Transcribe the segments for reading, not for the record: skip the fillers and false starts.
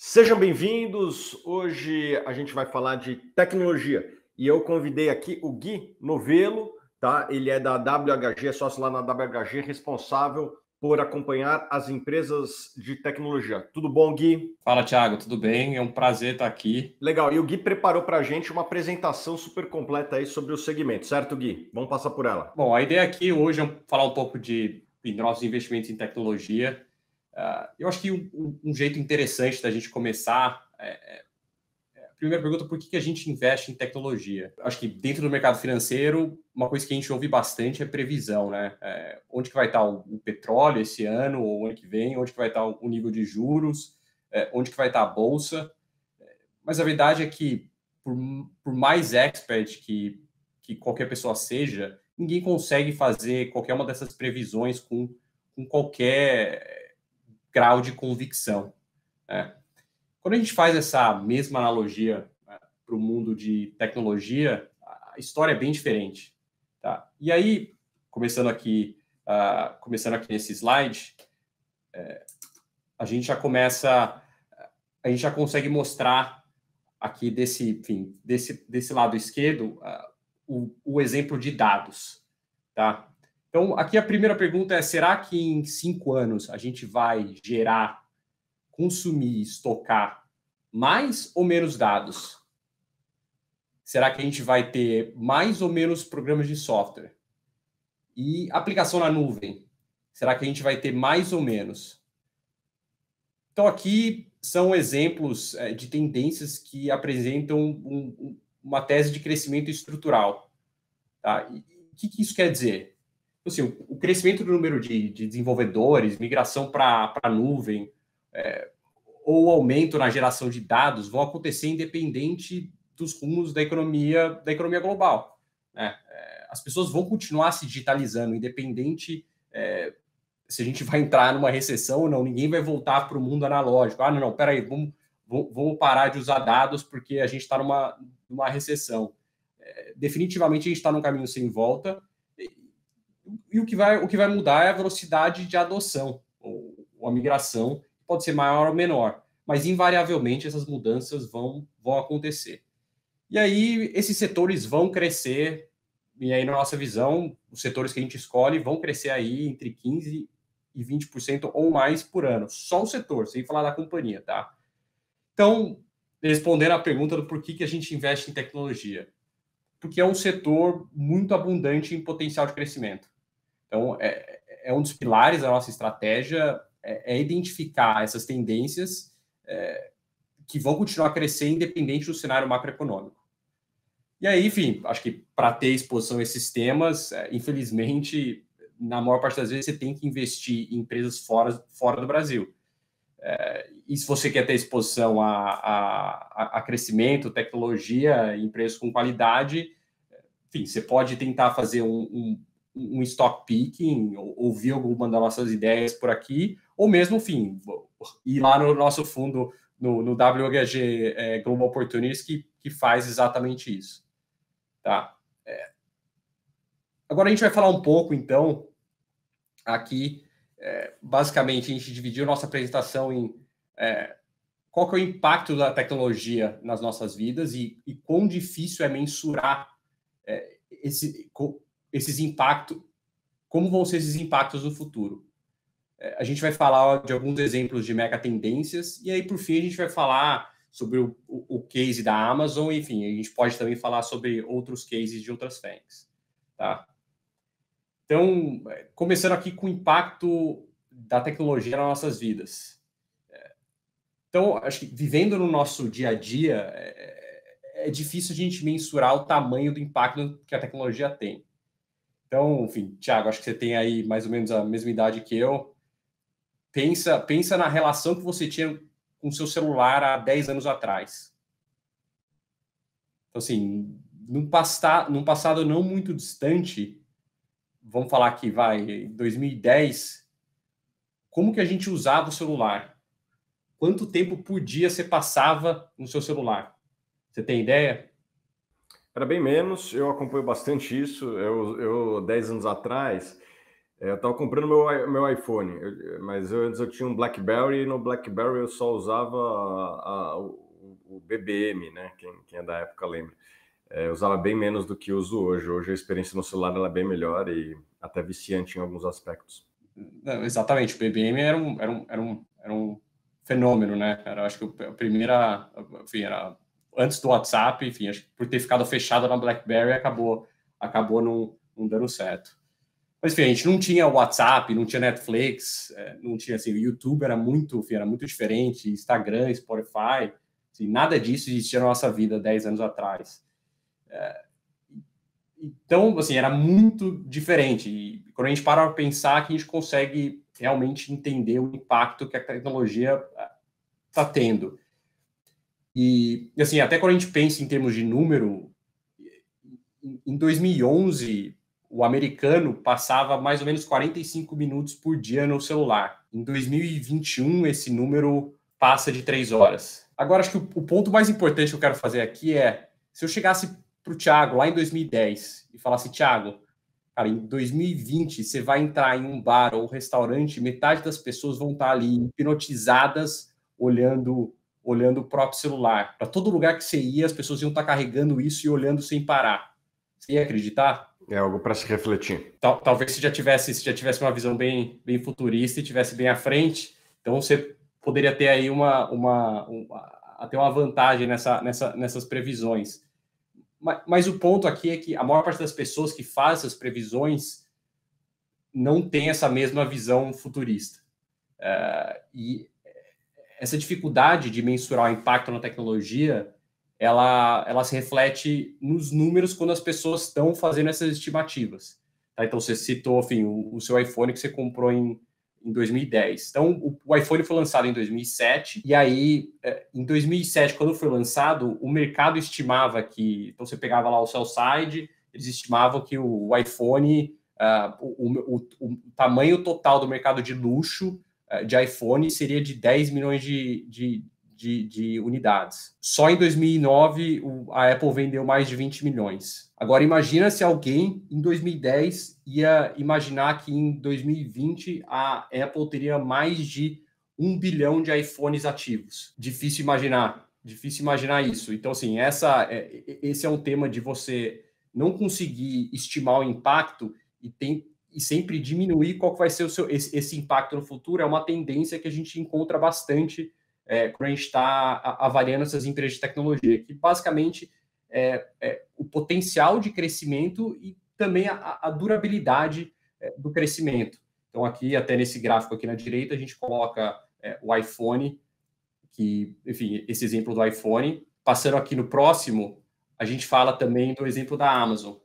Sejam bem-vindos. Hoje a gente vai falar de tecnologia e eu convidei aqui o Gui Novelo, tá? Ele é da WHG, é sócio lá na WHG, responsável por acompanhar as empresas de tecnologia. Tudo bom, Gui? Fala, Thiago, tudo bem? É um prazer estar aqui. Legal. E o Gui preparou para a gente uma apresentação super completa aí sobre o segmento, certo, Gui? Vamos passar por ela. Bom, a ideia aqui hoje é falar um pouco de nossos investimentos em tecnologia. Eu acho que um jeito interessante da gente começar a primeira pergunta: por que a gente investe em tecnologia? Acho que dentro do mercado financeiro, uma coisa que a gente ouve bastante é previsão, né? Onde que vai estar o petróleo esse ano ou ano que vem? Onde que vai estar o nível de juros? Onde que vai estar a bolsa? Mas a verdade é que, por mais expert que qualquer pessoa seja, ninguém consegue fazer qualquer uma dessas previsões com qualquer grau de convicção, né? Quando a gente faz essa mesma analogia, né, para o mundo de tecnologia, a história é bem diferente, tá? E aí, começando aqui nesse slide, a gente já começa, a gente já consegue mostrar aqui desse lado esquerdo, o exemplo de dados, tá? Então, aqui a primeira pergunta é: será que em 5 anos a gente vai gerar, consumir, estocar mais ou menos dados? Será que a gente vai ter mais ou menos programas de software? E aplicação na nuvem? Será que a gente vai ter mais ou menos? Então, aqui são exemplos de tendências que apresentam uma tese de crescimento estrutural. Tá? E o que isso quer dizer? Assim, o crescimento do número de desenvolvedores, migração para a nuvem, ou aumento na geração de dados vão acontecer independente dos rumos da economia global, né? As pessoas vão continuar se digitalizando, independente se a gente vai entrar numa recessão ou não. Ninguém vai voltar para o mundo analógico. Não, peraí, vamos parar de usar dados porque a gente está numa recessão. Definitivamente a gente está num caminho sem volta, e o que vai mudar é a velocidade de adoção, ou a migração, pode ser maior ou menor, mas invariavelmente essas mudanças vão acontecer. E aí esses setores vão crescer, e aí na nossa visão, os setores que a gente escolhe vão crescer aí entre 15% e 20% ou mais por ano. Só o setor, sem falar da companhia, tá? Então, respondendo à pergunta do porquê que a gente investe em tecnologia. Porque é um setor muito abundante em potencial de crescimento. Então, é um dos pilares da nossa estratégia, identificar essas tendências que vão continuar a crescer independente do cenário macroeconômico. E aí, enfim, acho que para ter exposição a esses temas, infelizmente, na maior parte das vezes, você tem que investir em empresas fora do Brasil. E se você quer ter exposição a crescimento, tecnologia, empresas com qualidade, enfim, você pode tentar fazer um stock picking, ouvir alguma das nossas ideias por aqui, ou mesmo, enfim, ir lá no nosso fundo, no WHG Global Opportunities, que faz exatamente isso. Tá? Agora a gente vai falar um pouco, então, aqui, basicamente, a gente dividiu nossa apresentação em qual que é o impacto da tecnologia nas nossas vidas e quão difícil é mensurar esses impactos, como vão ser esses impactos no futuro. A gente vai falar de alguns exemplos de mega tendências, e aí, por fim, a gente vai falar sobre o case da Amazon. Enfim, a gente pode também falar sobre outros cases de outras FANGs. Tá? Então, começando aqui com o impacto da tecnologia nas nossas vidas. Então, acho que vivendo no nosso dia a dia, é difícil a gente mensurar o tamanho do impacto que a tecnologia tem. Então, enfim, Thiago, acho que você tem aí mais ou menos a mesma idade que eu. Pensa na relação que você tinha com o seu celular há 10 anos atrás. Então, assim, num passado não muito distante, vamos falar que vai 2010, como que a gente usava o celular? Quanto tempo por dia você passava no seu celular? Você tem ideia? Era bem menos, eu acompanho bastante isso. Eu 10 anos atrás, Eu estava comprando meu iPhone, mas antes eu tinha um BlackBerry, e no BlackBerry eu só usava o BBM, né? Quem é da época lembra. Eu usava bem menos do que uso hoje. Hoje a experiência no celular ela é bem melhor e até viciante em alguns aspectos. Não, exatamente, o BBM era um fenômeno, né? Era, acho que a primeira, enfim, era antes do WhatsApp, enfim, acho que por ter ficado fechado na BlackBerry acabou não dando certo. Mas, enfim, a gente não tinha WhatsApp, não tinha Netflix, não tinha, assim, o YouTube era muito diferente, Instagram, Spotify, assim, nada disso existia na nossa vida 10 anos atrás. Então, assim, era muito diferente. E quando a gente para pensar que a gente consegue realmente entender o impacto que a tecnologia está tendo. E, assim, até quando a gente pensa em termos de número, em 2011, o americano passava mais ou menos 45 minutos por dia no celular. Em 2021, esse número passa de 3 horas. Agora, acho que o ponto mais importante que eu quero fazer aqui é, se eu chegasse para o Thiago lá em 2010 e falasse, Thiago, cara, em 2020 você vai entrar em um bar ou um restaurante, metade das pessoas vão estar ali hipnotizadas olhando o próprio celular. Para todo lugar que você ia, as pessoas iam estar carregando isso e olhando sem parar. Você ia acreditar? É algo para se refletir. Talvez se já tivesse uma visão bem futurista e tivesse bem à frente, então você poderia ter aí até uma vantagem nessas previsões. Mas o ponto aqui é que a maior parte das pessoas que faz essas previsões não tem essa mesma visão futurista. E essa dificuldade de mensurar o impacto na tecnologia, ela se reflete nos números quando as pessoas estão fazendo essas estimativas. Tá? Então, você citou, enfim, o seu iPhone que você comprou em 2010. Então, o iPhone foi lançado em 2007, e aí, em 2007, quando foi lançado, o mercado estimava que... Então, você pegava lá o sell side, eles estimavam que o iPhone, o tamanho total do mercado de luxo de iPhone seria de 10 milhões de unidades. Só em 2009, a Apple vendeu mais de 20 milhões. Agora, imagina se alguém, em 2010, ia imaginar que em 2020 a Apple teria mais de 1 bilhão de iPhones ativos. Difícil imaginar isso. Então, assim, esse é um tema de você não conseguir estimar o impacto e sempre diminuir qual vai ser esse impacto no futuro. É uma tendência que a gente encontra bastante quando a gente está avaliando essas empresas de tecnologia, que basicamente o potencial de crescimento e também a durabilidade do crescimento. Então, aqui, até nesse gráfico aqui na direita, a gente coloca o iPhone, que, enfim, esse exemplo do iPhone. Passando aqui no próximo, a gente fala também do exemplo da Amazon.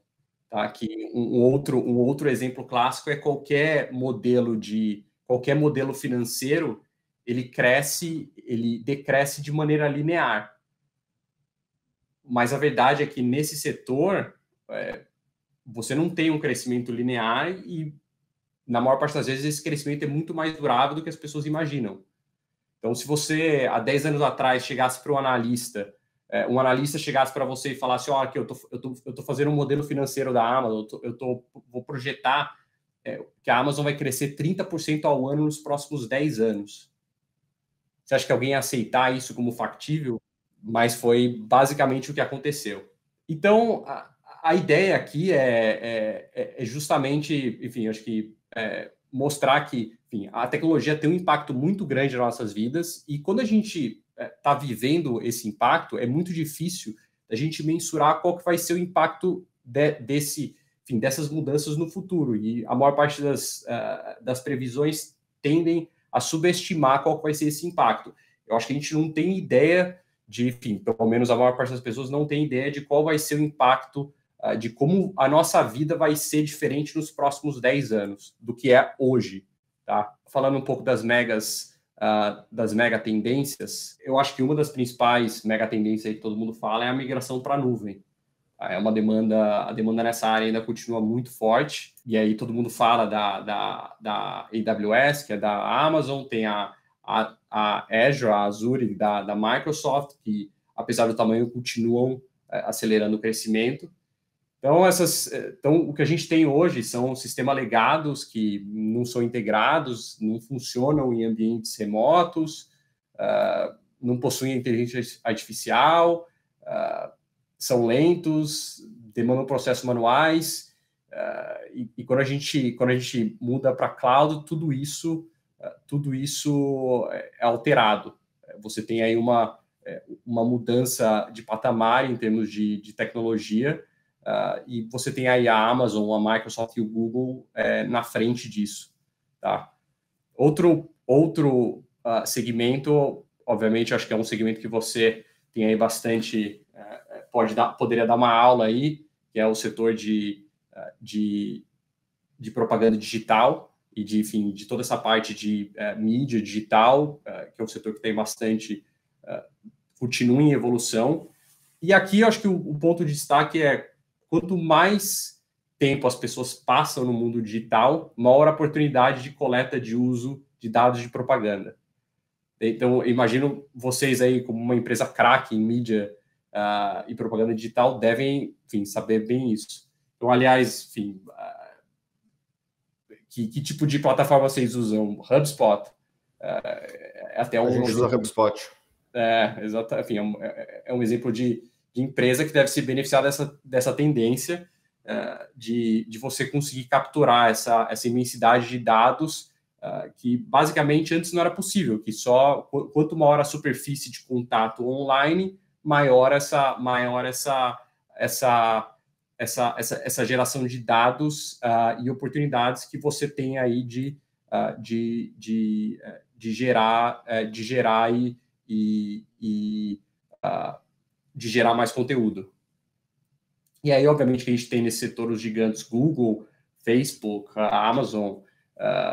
Tá? Que um outro exemplo clássico é qualquer modelo financeiro, ele decresce de maneira linear. Mas a verdade é que nesse setor você não tem um crescimento linear e, na maior parte das vezes, esse crescimento é muito mais durável do que as pessoas imaginam. Então, se você, há 10 anos atrás, chegasse para um analista chegasse para você e falasse, aqui eu tô fazendo um modelo financeiro da Amazon, vou projetar que a Amazon vai crescer 30% ao ano nos próximos 10 anos. Você acha que alguém ia aceitar isso como factível? Mas foi basicamente o que aconteceu. Então, a ideia aqui é justamente, enfim, acho que mostrar que, enfim, a tecnologia tem um impacto muito grande nas nossas vidas, e quando a gente está vivendo esse impacto, é muito difícil a gente mensurar qual que vai ser o impacto dessas mudanças no futuro. E a maior parte das previsões tendem a subestimar qual que vai ser esse impacto. Eu acho que a gente não tem ideia enfim, pelo menos a maior parte das pessoas não tem ideia de qual vai ser o impacto de como a nossa vida vai ser diferente nos próximos 10 anos do que é hoje. Tá? Falando um pouco das mega tendências, eu acho que uma das principais mega tendências que todo mundo fala é a migração para a nuvem. A demanda nessa área ainda continua muito forte, e aí todo mundo fala da AWS, que é da Amazon, tem a Azure, a Azure da Microsoft, que apesar do tamanho continuam acelerando o crescimento. Então, o que a gente tem hoje são sistemas legados que não são integrados, não funcionam em ambientes remotos, não possuem inteligência artificial, são lentos, demandam processos manuais, e quando a gente muda para cloud, tudo isso é alterado. Você tem aí uma mudança de patamar em termos de tecnologia, e você tem aí a Amazon, a Microsoft e o Google na frente disso. Tá? Outro segmento, obviamente, acho que é um segmento que você tem aí bastante, poderia dar uma aula aí, que é o setor de propaganda digital e de toda essa parte de mídia digital, que é um setor que tem bastante, continua em evolução. E aqui eu acho que o ponto de destaque é quanto mais tempo as pessoas passam no mundo digital, maior a oportunidade de coleta de uso de dados de propaganda. Então, imagino vocês aí, como uma empresa craque em mídia e propaganda digital, devem, saber bem isso. Então, aliás, que tipo de plataforma vocês usam? HubSpot? Até a gente usa HubSpot. Exato. É um exemplo de empresa que deve se beneficiar dessa tendência de você conseguir capturar essa imensidade de dados que basicamente antes não era possível, que só quanto maior a superfície de contato online, maior essa geração de dados e oportunidades que você tem aí de gerar de gerar mais conteúdo. E aí, obviamente, que a gente tem nesse setor os gigantes Google, Facebook, a Amazon,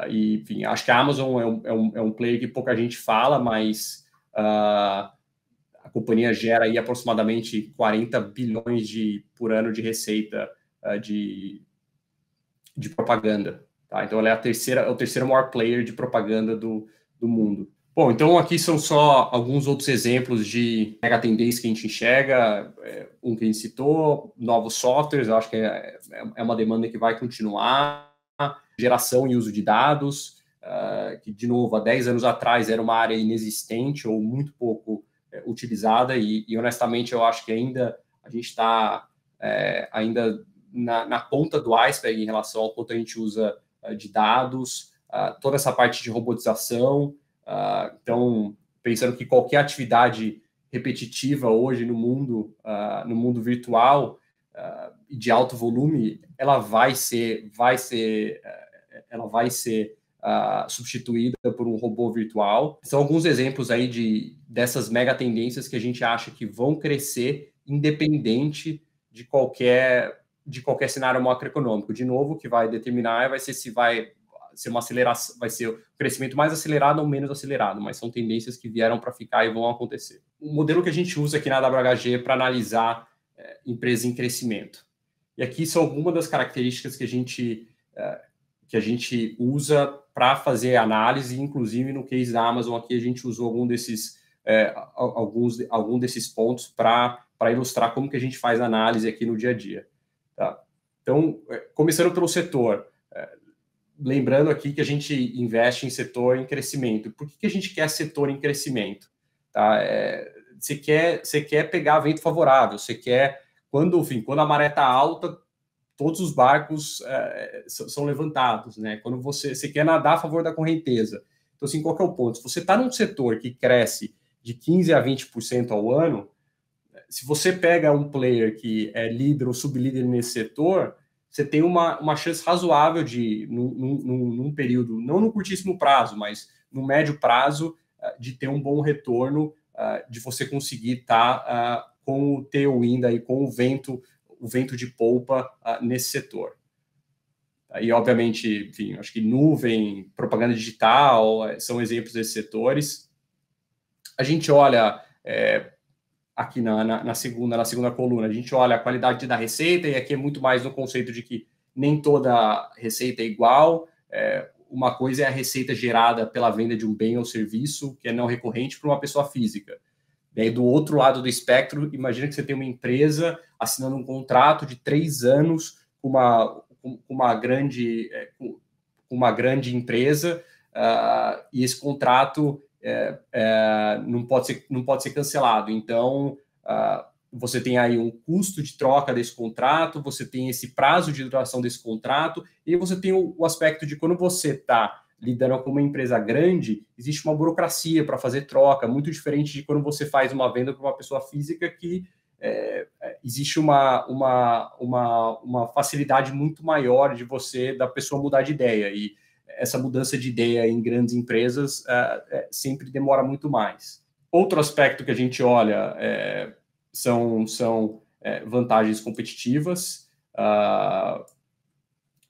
e, acho que a Amazon é um player que pouca gente fala, mas a companhia gera aí aproximadamente 40 bilhões por ano de receita de propaganda. Tá? Então, ela é o terceiro maior player de propaganda do mundo. Bom, então aqui são só alguns outros exemplos de mega tendência que a gente enxerga. Um que a gente citou, novos softwares, eu acho que é uma demanda que vai continuar. Geração e uso de dados, que, de novo, há 10 anos atrás era uma área inexistente ou muito pouco utilizada, e honestamente eu acho que ainda a gente está ainda na ponta do iceberg em relação ao quanto a gente usa de dados, toda essa parte de robotização. Então, pensando que qualquer atividade repetitiva hoje no mundo virtual de alto volume, ela vai ser substituída por um robô virtual. São alguns exemplos aí dessas mega tendências que a gente acha que vão crescer independente de qualquer cenário macroeconômico. De novo, o que vai determinar vai ser se vai ser uma aceleração, vai ser o crescimento mais acelerado ou menos acelerado, mas são tendências que vieram para ficar e vão acontecer. O modelo que a gente usa aqui na WHG para analisar empresas em crescimento. E aqui são algumas das características que a gente usa para fazer análise, inclusive no case da Amazon aqui a gente usou algum desses pontos para ilustrar como que a gente faz análise aqui no dia a dia. Tá? Então, começando pelo setor, lembrando aqui que a gente investe em setor em crescimento. Por que a gente quer setor em crescimento? Tá? Você quer pegar vento favorável, você quer, quando a maré está alta, todos os barcos são levantados, né? Quando você quer nadar a favor da correnteza. Então, assim, qual que é o ponto? Se você está num setor que cresce de 15% a 20% ao ano, se você pega um player que é líder ou sublíder nesse setor, você tem uma chance razoável de, num período, não no curtíssimo prazo, mas no médio prazo, de ter um bom retorno, de você conseguir estar com o tailwind, aí, com o vento de polpa nesse setor. E, obviamente, acho que nuvem, propaganda digital, são exemplos desses setores. A gente olha aqui na segunda coluna, a gente olha a qualidade da receita, e aqui é muito mais no conceito de que nem toda receita é igual. Uma coisa é a receita gerada pela venda de um bem ou serviço, que é não recorrente para uma pessoa física. Daí, do outro lado do espectro, imagina que você tem uma empresa assinando um contrato de 3 anos com uma grande empresa, e esse contrato não pode ser cancelado. Então, você tem aí um custo de troca desse contrato, você tem esse prazo de duração desse contrato, e você tem o aspecto de quando você está lidando com uma empresa grande, existe uma burocracia para fazer troca, muito diferente de quando você faz uma venda para uma pessoa física, que existe uma facilidade muito maior da pessoa mudar de ideia, e essa mudança de ideia em grandes empresas sempre demora muito mais. Outro aspecto que a gente olha são vantagens competitivas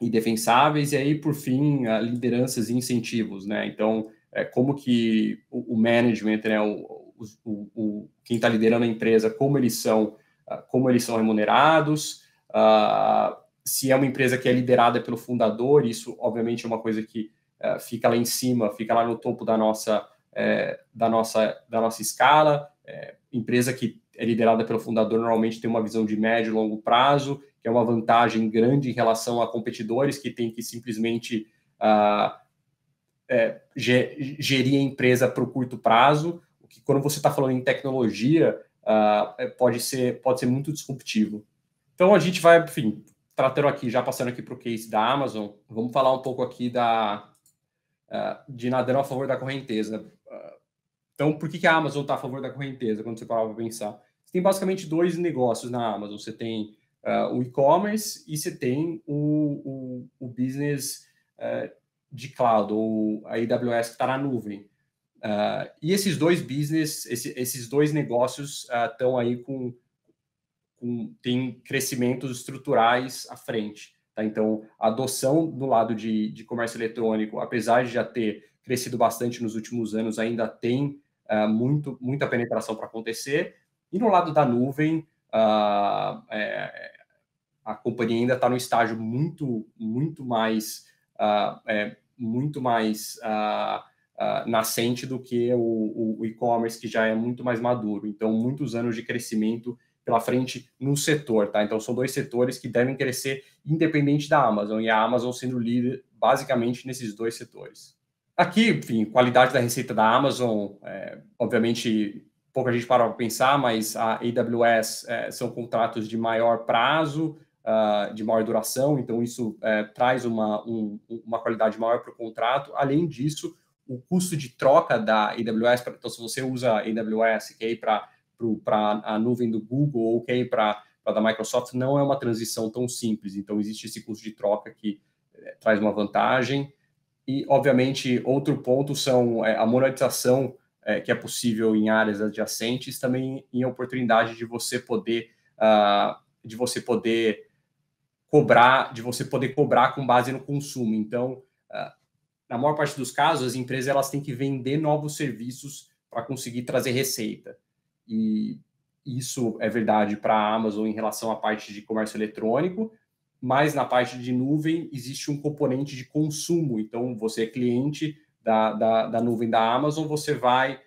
e defensáveis, e aí, por fim, lideranças e incentivos, né? Então, como que o management, né, quem está liderando a empresa, como eles são remunerados, se é uma empresa que é liderada pelo fundador, isso, obviamente, é uma coisa que fica lá em cima, fica lá no topo da nossa escala. Empresa que é liderada pelo fundador normalmente tem uma visão de médio e longo prazo, que é uma vantagem grande em relação a competidores que têm que simplesmente gerir a empresa para o curto prazo, o que, quando você está falando em tecnologia, pode ser muito disruptivo. Então, a gente vai, enfim, tratando aqui, já passando aqui para o case da Amazon, vamos falar um pouco aqui de nadando a favor da correnteza. Então, por que a Amazon está a favor da correnteza, quando você parava para pensar? Você tem basicamente 2 negócios na Amazon. Você tem o e-commerce e você tem o business de cloud, ou a AWS, que está na nuvem. E esses 2 business, esses 2 negócios estão aí tem crescimentos estruturais à frente. Tá? Então, a adoção do lado de comércio eletrônico, apesar de já ter crescido bastante nos últimos anos, ainda tem muita penetração para acontecer. E no lado da nuvem, a companhia ainda está no estágio muito mais nascente do que o e-commerce, que já é muito mais maduro. Então, muitos anos de crescimento pela frente no setor, tá? Então, são 2 setores que devem crescer independente da Amazon, e a Amazon sendo líder basicamente nesses 2 setores. Aqui, enfim, qualidade da receita da Amazon, obviamente, pouca gente para pensar, mas a AWS são contratos de maior prazo, de maior duração, então isso traz uma qualidade maior para o contrato. Além disso, o custo de troca da AWS, então, se você usa a AWS, que é para a nuvem do Google, ou que é para da Microsoft, não é uma transição tão simples. Então, existe esse custo de troca que traz uma vantagem. E, obviamente, outro ponto são a monetização que é possível em áreas adjacentes, também em oportunidade de você poder cobrar com base no consumo. Então, na maior parte dos casos, as empresas elas têm que vender novos serviços para conseguir trazer receita. E isso é verdade para a Amazon em relação à parte de comércio eletrônico, mas na parte de nuvem existe um componente de consumo. Então, você é cliente da nuvem da Amazon, você vai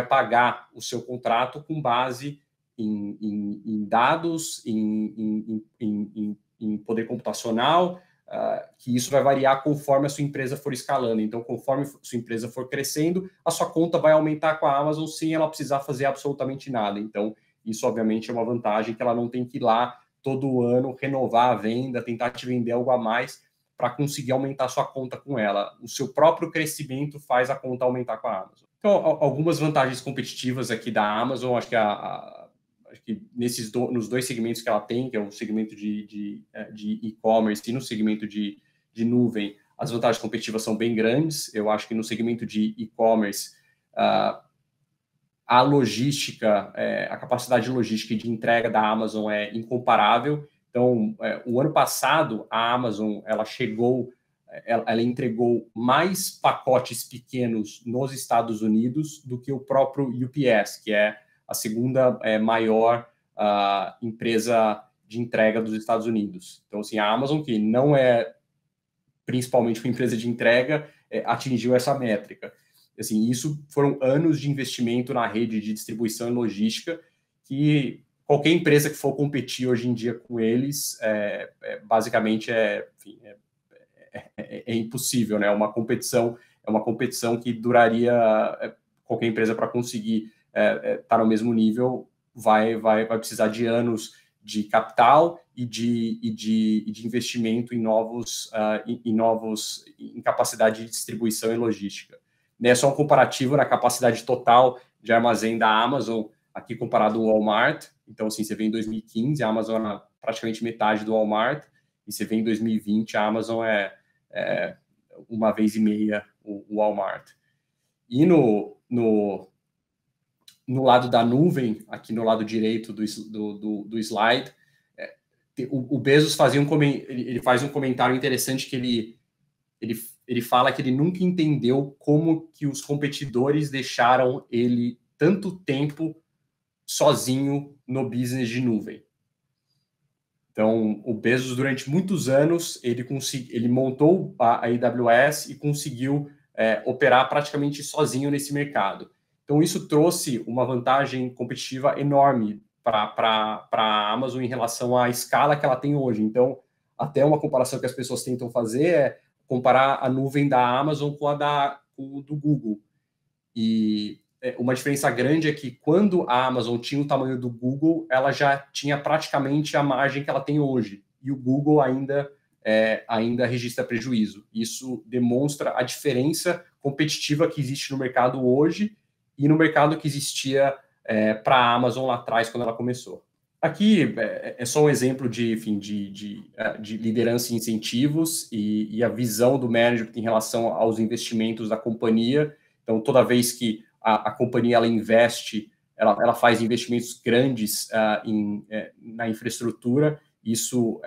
pagar o seu contrato com base em dados, em poder computacional, que isso vai variar conforme a sua empresa for escalando. Então, conforme a sua empresa for crescendo, a sua conta vai aumentar com a Amazon sem ela precisar fazer absolutamente nada. Então, isso, obviamente, é uma vantagem, que ela não tem que ir lá todo ano renovar a venda, tentar te vender algo a mais para conseguir aumentar a sua conta com ela. O seu próprio crescimento faz a conta aumentar com a Amazon. Então, algumas vantagens competitivas aqui da Amazon, acho que nos 2 segmentos que ela tem, que é o segmento de e-commerce e no segmento de nuvem, as vantagens competitivas são bem grandes. Eu acho que no segmento de e-commerce, a logística, a capacidade de logística e de entrega da Amazon é incomparável. Então, o ano passado, a Amazon ela entregou mais pacotes pequenos nos Estados Unidos do que o próprio UPS, que é a segunda maior empresa de entrega dos Estados Unidos. Então, assim, a Amazon, que não é principalmente uma empresa de entrega, atingiu essa métrica. Assim, isso foram anos de investimento na rede de distribuição e logística que qualquer empresa que for competir hoje em dia com eles, basicamente enfim, é impossível, né? É uma competição que duraria qualquer empresa para conseguir estar no mesmo nível vai precisar de anos de capital e de investimento em capacidade de distribuição e logística. É só um comparativo na capacidade total de armazém da Amazon, aqui comparado ao Walmart. Então, assim, você vê em 2015, a Amazon é praticamente metade do Walmart, e você vê em 2020, a Amazon é uma vez e meia o Walmart. E no lado da nuvem, aqui no lado direito do slide, o Bezos ele faz um comentário interessante que ele fala que ele nunca entendeu como que os competidores deixaram ele tanto tempo sozinho no business de nuvem. Então, o Bezos, durante muitos anos, ele montou a AWS e conseguiu operar praticamente sozinho nesse mercado. Então, isso trouxe uma vantagem competitiva enorme para a Amazon em relação à escala que ela tem hoje. Então, até uma comparação que as pessoas tentam fazer é comparar a nuvem da Amazon com a do Google. E uma diferença grande é que quando a Amazon tinha o tamanho do Google, ela já tinha praticamente a margem que ela tem hoje. E o Google ainda registra prejuízo. Isso demonstra a diferença competitiva que existe no mercado hoje e no mercado que existia para a Amazon lá atrás, quando ela começou. Aqui é só um exemplo de liderança e incentivos e a visão do management em relação aos investimentos da companhia. Então, toda vez que a companhia ela investe, ela faz investimentos grandes na infraestrutura. Isso,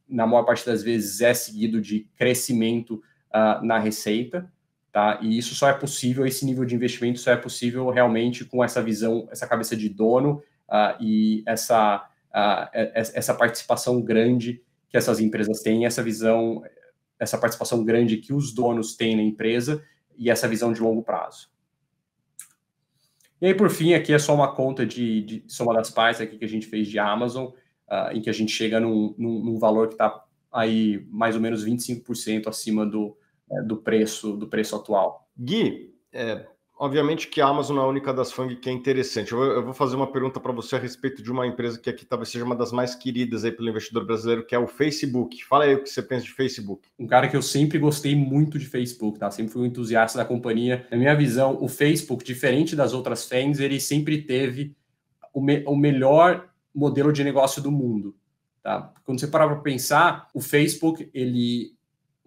na maior parte das vezes, é seguido de crescimento na receita. Tá? E isso só é possível, esse nível de investimento só é possível realmente com essa visão, essa cabeça de dono e essa participação grande que essas empresas têm, essa visão, essa participação grande que os donos têm na empresa e essa visão de longo prazo. E aí, por fim, aqui é só uma conta de soma das partes aqui que a gente fez de Amazon, em que a gente chega num valor que está aí mais ou menos 25% acima do preço atual. Gui, obviamente que a Amazon não é a única das FANG que é interessante. Eu vou fazer uma pergunta para você a respeito de uma empresa que aqui talvez seja uma das mais queridas aí pelo investidor brasileiro, que é o Facebook. Fala aí o que você pensa de Facebook. Um cara que eu sempre gostei muito de Facebook, tá? Sempre fui um entusiasta da companhia. Na minha visão, o Facebook, diferente das outras FANGs, ele sempre teve o melhor modelo de negócio do mundo, tá? Quando você parar para pensar, o Facebook, ele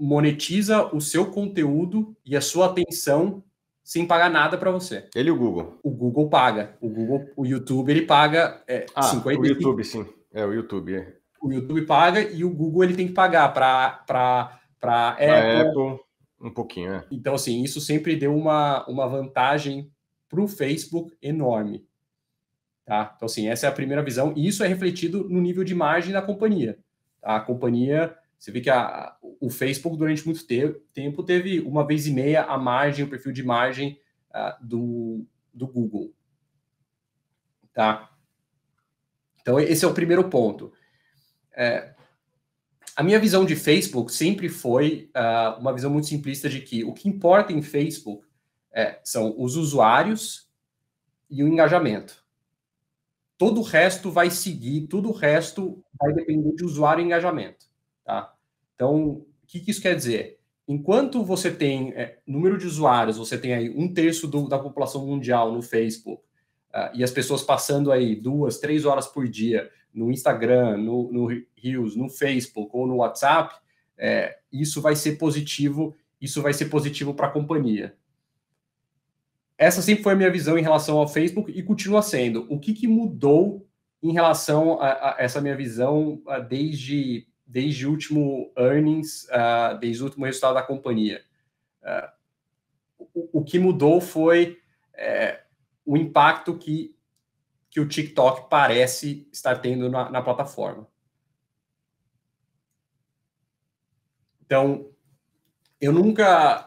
monetiza o seu conteúdo e a sua atenção sem pagar nada para você. Ele e o Google? O Google paga. O YouTube, ele paga 55... O YouTube, sim. O YouTube, O YouTube paga e o Google ele tem que pagar para Apple um pouquinho, Então, assim, isso sempre deu uma vantagem para o Facebook enorme. Tá? Então, assim, essa é a primeira visão. E isso é refletido no nível de margem da companhia. Tá? A companhia... Você vê que o Facebook, durante muito tempo, teve uma vez e meia a margem, o perfil de margem do Google. Tá? Então, esse é o primeiro ponto. A minha visão de Facebook sempre foi uma visão muito simplista de que o que importa em Facebook são os usuários e o engajamento. Todo o resto vai seguir, todo o resto vai depender de usuário e engajamento. Tá? Então, o que isso quer dizer? Enquanto você tem número de usuários, você tem aí 1/3 da população mundial no Facebook, e as pessoas passando aí 2, 3 horas por dia no Instagram, no Reels, no Facebook ou no WhatsApp, isso vai ser positivo para a companhia. Essa sempre foi a minha visão em relação ao Facebook e continua sendo. O que mudou em relação a essa minha visão desde o último earnings, desde o último resultado da companhia? O que mudou foi o impacto que o TikTok parece estar tendo na plataforma. Então, eu nunca...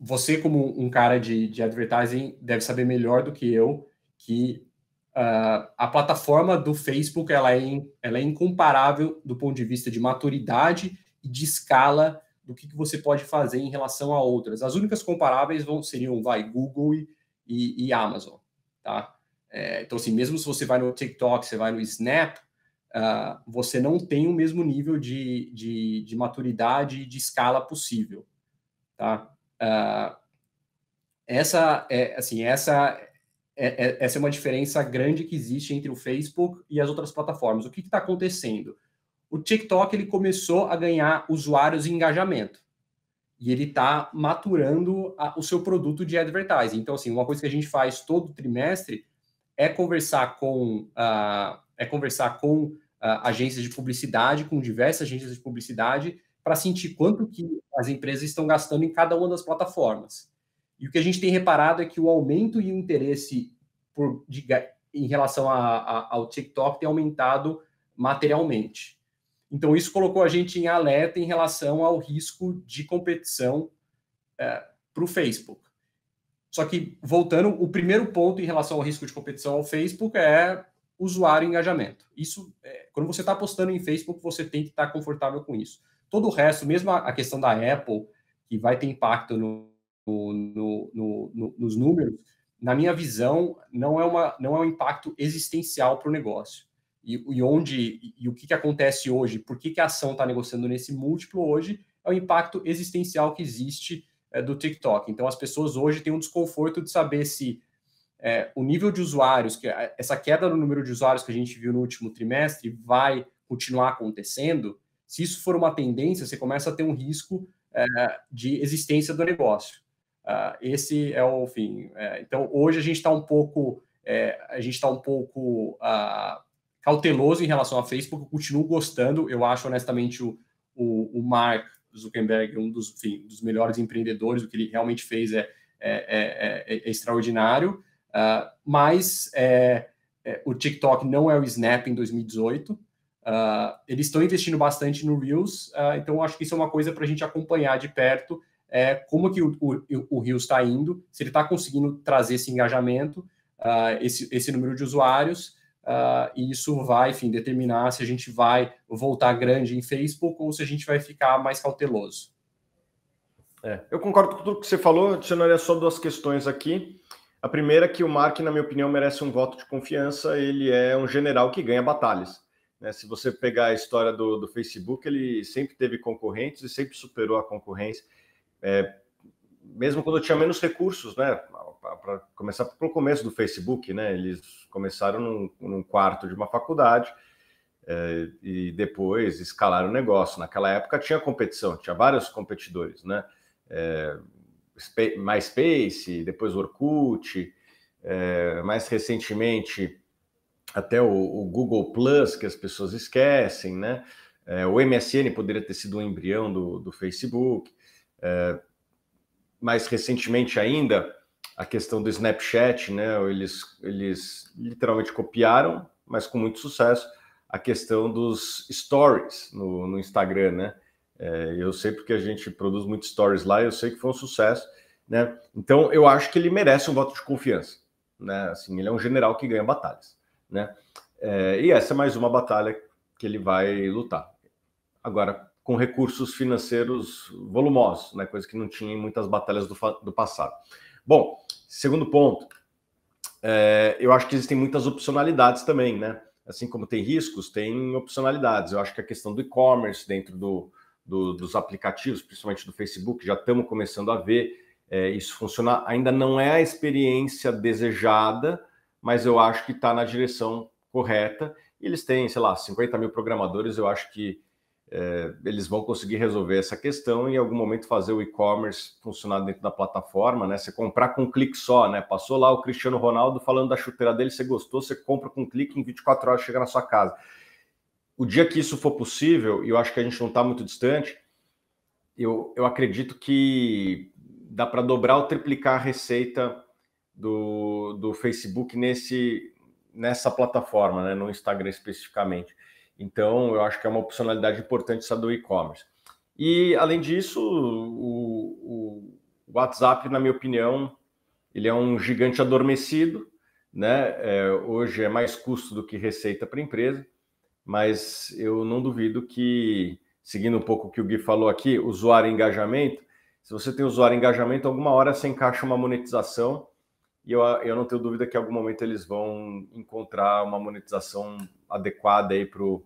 você como um cara de advertising deve saber melhor do que eu que a plataforma do Facebook ela é incomparável do ponto de vista de maturidade e de escala do que você pode fazer em relação a outras. As únicas comparáveis seriam Google e Amazon, tá? Então, assim, mesmo se você vai no TikTok, você vai no Snap, você não tem o mesmo nível de maturidade e de escala possível, tá? Essa é uma diferença grande que existe entre o Facebook e as outras plataformas. O que está acontecendo? O TikTok ele começou a ganhar usuários e engajamento. E ele está maturando o seu produto de advertising. Então, assim, uma coisa que a gente faz todo trimestre é conversar com agências de publicidade, com diversas agências de publicidade, para sentir quanto que as empresas estão gastando em cada uma das plataformas. E o que a gente tem reparado é que o aumento e o interesse em relação ao TikTok tem aumentado materialmente. Então, isso colocou a gente em alerta em relação ao risco de competição para o Facebook. Só que, voltando, o primeiro ponto em relação ao risco de competição ao Facebook é usuário e engajamento. Isso, quando você está postando em Facebook, você tem que estar confortável com isso. Todo o resto, mesmo a questão da Apple, que vai ter impacto nos números, na minha visão, não é um impacto existencial para o negócio. E o que acontece hoje, por que a ação está negociando nesse múltiplo hoje, é o impacto existencial que existe do TikTok. Então, as pessoas hoje têm um desconforto de saber se o nível de usuários, essa queda no número de usuários que a gente viu no último trimestre vai continuar acontecendo. Se isso for uma tendência, você começa a ter um risco de existência do negócio. Esse é o fim. Então, hoje a gente está um pouco cauteloso em relação a Facebook. Eu continuo gostando. Eu acho, honestamente, o Mark Zuckerberg um dos melhores empreendedores. O que ele realmente fez é extraordinário. Mas o TikTok não é o Snap em 2018. Eles estão investindo bastante no Reels. Então, acho que isso é uma coisa para a gente acompanhar de perto. Como que o Reels está indo, se ele está conseguindo trazer esse engajamento, esse número de usuários, e isso vai, enfim, determinar se a gente vai voltar grande em Facebook ou se a gente vai ficar mais cauteloso. Eu concordo com tudo que você falou, adicionaria só duas questões aqui. A primeira é que o Mark, na minha opinião, merece um voto de confiança, ele é um general que ganha batalhas. Se você pegar a história do Facebook, ele sempre teve concorrentes e sempre superou a concorrência. Mesmo quando tinha menos recursos, né? Para começar pelo começo do Facebook, né? Eles começaram num quarto de uma faculdade e depois escalaram o negócio. Naquela época tinha competição, tinha vários competidores, né? MySpace, depois Orkut, mais recentemente até o Google Plus, que as pessoas esquecem, né? O MSN poderia ter sido um embrião do Facebook. Mais recentemente ainda, a questão do Snapchat, né? Eles literalmente copiaram, mas com muito sucesso, a questão dos stories no Instagram, né? Eu sei porque a gente produz muitos stories lá, eu sei que foi um sucesso, né? Então, eu acho que ele merece um voto de confiança, né? Assim, ele é um general que ganha batalhas, né? E essa é mais uma batalha que ele vai lutar. Agora, com recursos financeiros volumosos, né? Coisa que não tinha em muitas batalhas do passado. Bom, segundo ponto, eu acho que existem muitas opcionalidades também, né? Assim como tem riscos, tem opcionalidades. Eu acho que a questão do e-commerce dentro dos aplicativos, principalmente do Facebook, já estamos começando a ver isso funcionar. Ainda não é a experiência desejada, mas eu acho que está na direção correta. E eles têm, sei lá, 50 mil programadores, eu acho que eles vão conseguir resolver essa questão e em algum momento fazer o e-commerce funcionar dentro da plataforma, né? Você comprar com um clique só, né? Passou lá o Cristiano Ronaldo falando da chuteira dele, você gostou, você compra com um clique, em 24 horas chega na sua casa. O dia que isso for possível, e eu acho que a gente não está muito distante, eu acredito que dá para dobrar ou triplicar a receita do Facebook nessa plataforma, né? No Instagram especificamente. Então, eu acho que é uma opcionalidade importante essa do e-commerce. E, além disso, o WhatsApp, na minha opinião, ele é um gigante adormecido, né? Hoje é mais custo do que receita para a empresa, mas eu não duvido que, seguindo um pouco o que o Gui falou aqui, usuário e engajamento, se você tem usuário e engajamento, alguma hora você encaixa uma monetização, e eu não tenho dúvida que em algum momento eles vão encontrar uma monetização adequada aí para o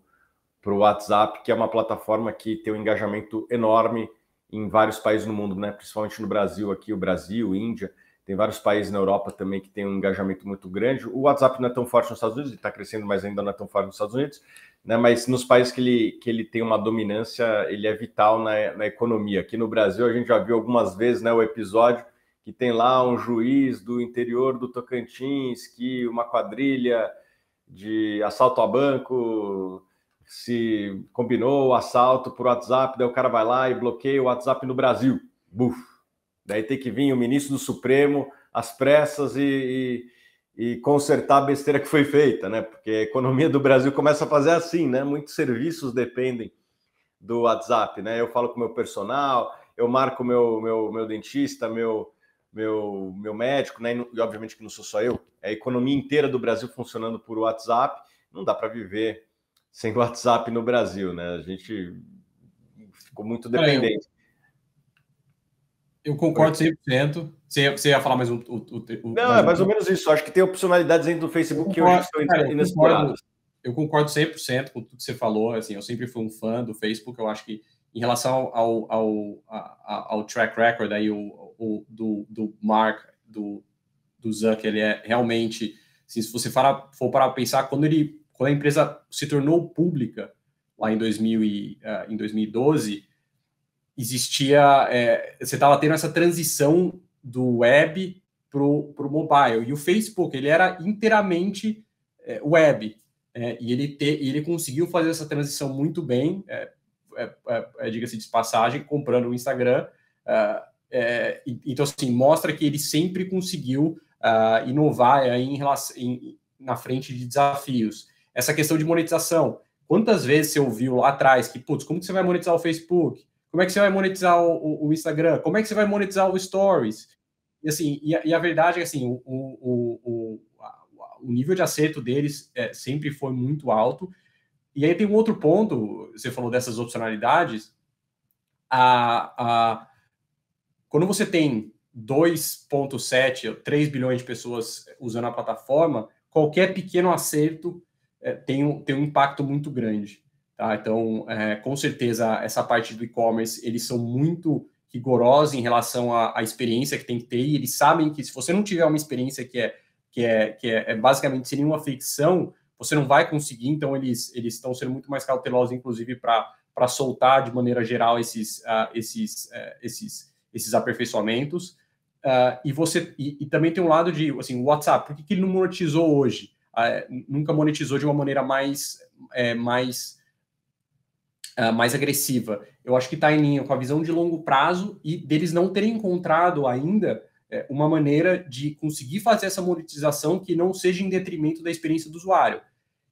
WhatsApp, que é uma plataforma que tem um engajamento enorme em vários países no mundo, né? Principalmente no Brasil, aqui o Brasil, Índia, tem vários países na Europa também que tem um engajamento muito grande. O WhatsApp não é tão forte nos Estados Unidos, ele está crescendo, mas ainda não é tão forte nos Estados Unidos, né? Mas nos países que ele tem uma dominância, ele é vital na economia. Aqui no Brasil, a gente já viu algumas vezes, né, o episódio que tem lá um juiz do interior do Tocantins, que uma quadrilha de assalto a banco se combinou o assalto por WhatsApp, daí o cara vai lá e bloqueia o WhatsApp no Brasil. Buf! Daí tem que vir o ministro do Supremo às pressas e consertar a besteira que foi feita, né? Porque a economia do Brasil começa a fazer assim, né? Muitos serviços dependem do WhatsApp, né? Eu falo com o meu personal, eu marco meu dentista, meu médico, né? E obviamente que não sou só eu, é a economia inteira do Brasil funcionando por WhatsApp. Não dá para viver sem WhatsApp no Brasil, né? A gente ficou muito dependente. Eu concordo 100%. Você ia falar mais um... Não, é mais ou menos isso. Acho que tem opcionalidades dentro do Facebook que hoje estão inexploradas. Eu concordo 100% com tudo que você falou. Assim, eu sempre fui um fã do Facebook. Eu acho que, em relação ao track record aí, do Mark, do Zuck, ele é realmente... Assim, se você for parar para pensar, quando a empresa se tornou pública, lá em 2012... existia, você estava tendo essa transição do web para o mobile, e o Facebook ele era inteiramente web, e ele conseguiu fazer essa transição muito bem, diga-se de passagem, comprando o Instagram, então assim, mostra que ele sempre conseguiu inovar na frente de desafios. Essa questão de monetização, quantas vezes você ouviu lá atrás que, putz, como que você vai monetizar o Facebook? Como é que você vai monetizar o Instagram? Como é que você vai monetizar o Stories? E, assim, a verdade é que assim, o nível de acerto deles sempre foi muito alto. E aí tem um outro ponto, você falou dessas opcionalidades. Quando você tem 2,7 ou 3 bilhões de pessoas usando a plataforma, qualquer pequeno acerto tem um impacto muito grande. Tá? Então, com certeza, essa parte do e-commerce, eles são muito rigorosos em relação à experiência que tem que ter, e eles sabem que se você não tiver uma experiência que basicamente sem nenhuma fricção, você não vai conseguir. Então, eles estão sendo muito mais cautelosos, inclusive, para soltar, de maneira geral, esses aperfeiçoamentos. E também tem um lado de, assim, o WhatsApp, por que ele não monetizou hoje? Nunca monetizou de uma maneira mais agressiva. Eu acho que está em linha com a visão de longo prazo e deles não terem encontrado ainda uma maneira de conseguir fazer essa monetização que não seja em detrimento da experiência do usuário.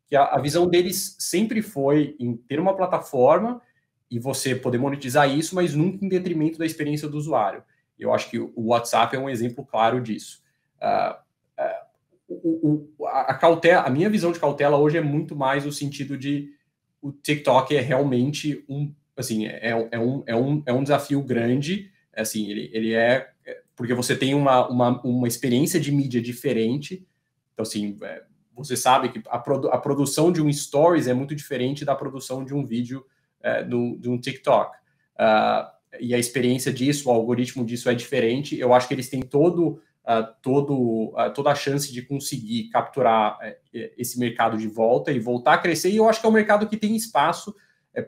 Que a visão deles sempre foi em ter uma plataforma e você poder monetizar isso, mas nunca em detrimento da experiência do usuário. Eu acho que o WhatsApp é um exemplo claro disso. A minha visão de cautela hoje é muito mais no sentido de o TikTok é realmente um desafio grande, assim, ele é porque você tem uma experiência de mídia diferente. Então, assim, você sabe que a produção de um Stories é muito diferente da produção de um vídeo de um TikTok. E a experiência disso, o algoritmo disso é diferente. Eu acho que eles têm toda a chance de conseguir capturar esse mercado de volta e voltar a crescer, e eu acho que é um mercado que tem espaço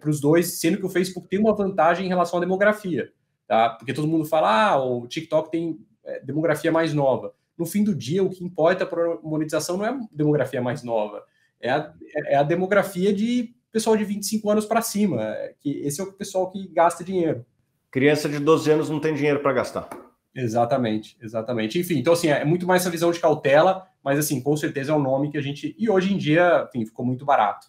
para os dois, sendo que o Facebook tem uma vantagem em relação à demografia, tá? Porque todo mundo fala, o TikTok tem demografia mais nova. No fim do dia, o que importa para a monetização não é a demografia mais nova, é a demografia de pessoal de 25 anos para cima, que esse é o pessoal que gasta dinheiro. Criança de 12 anos não tem dinheiro para gastar. Exatamente. Enfim, então assim, é muito mais essa visão de cautela, mas assim, com certeza é um nome que a gente... E hoje em dia, enfim, ficou muito barato.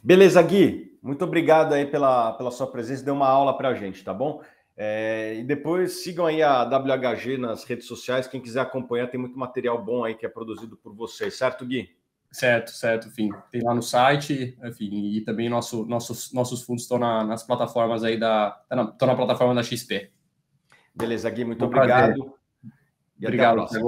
Beleza, Gui. Muito obrigado aí pela sua presença. Deu uma aula para a gente, tá bom? E depois sigam aí a WHG nas redes sociais. Quem quiser acompanhar, tem muito material bom aí que é produzido por vocês, certo, Gui? Certo, enfim, tem lá no site, enfim, e também nossos fundos estão nas plataformas aí estão na plataforma da XP. Beleza, Gui, muito obrigado. E até a próxima.